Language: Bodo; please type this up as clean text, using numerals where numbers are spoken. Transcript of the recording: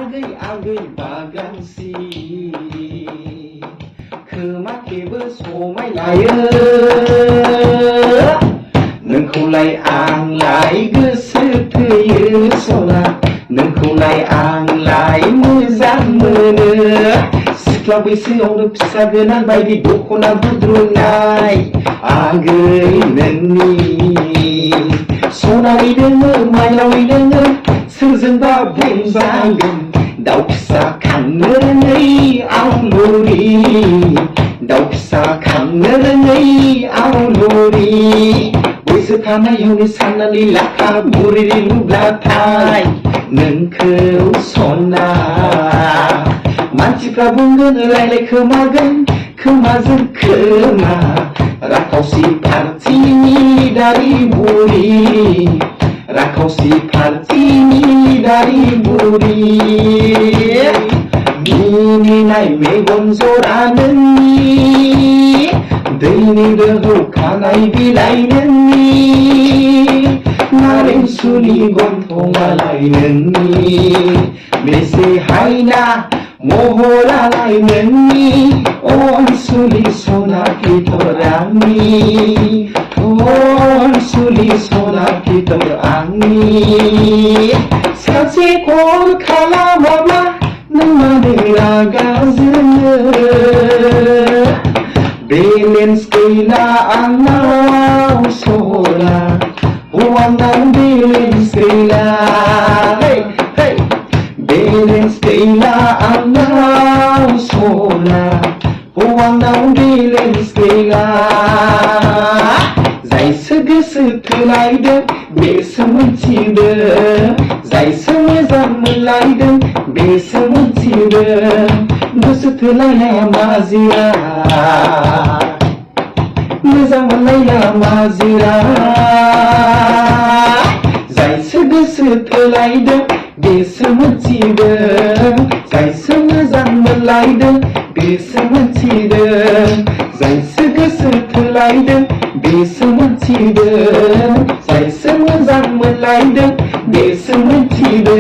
आगै बागानसि खोमाखेबो समायलायो नोंखौलाय आंलाय गोसो थोयो सना नोंखौलाय आंलाय मोजां मोनो सिख्ला बैसोआवनो फिसा गोनां बायदि दख'ना बुद्रुनाय आगै नोंनि सनायै दोङो माइनावै दोङो सोरजोंबा बुंजागोन दाउ फिसा खांनो रोङै आवलुरि दाउ फिसा खांनो रोङै आवलुरि बैसो थानायावनो साननानै लाखा बुरि नुब्लाथाय नोंखौ सना मानसिफ्रा बुंगोन रायलाय खोमागोन खोमाजों खोमा राखावसि पार्टिनि दारि बुरि राखावसि पार्टिनि दारि बुरि मिनिनाय मेगन जरा नोंनि दैनि दोहौ खानाय बिलाइ नोंनि नारें सुनि गन्थंआलाय नोंनि बेसे हायना महरालाय नोंनि अनसुलि सना फितर आंनि अनसुलि सना फितर आंनि सासे कल खालामाब्ला नों मानो रागा जोङो बेलेन्स गैला आंनाव सना हौवानाव बेलेन्स गैला बेलेन्स गैला आंनाव सना हौवानाव बेलेन्स गैला जायसो गोसो थोलायदों बेसो मोनथिदों जायसो मोजां मोनलायदों बेसो मोनथिदों गोसो थोलायनाया माजिरा मोजां मोनलायनाया माजिरा जायसो गोसो थोलायदों बेसो मोनथिदों जायसो मोजां मोनलायदों बेसो मोनथिदों जायसो गोसो थोलायदों बेसो मोनथिदों जायसो मोजां मोनलायदों बेसो मोनथिदों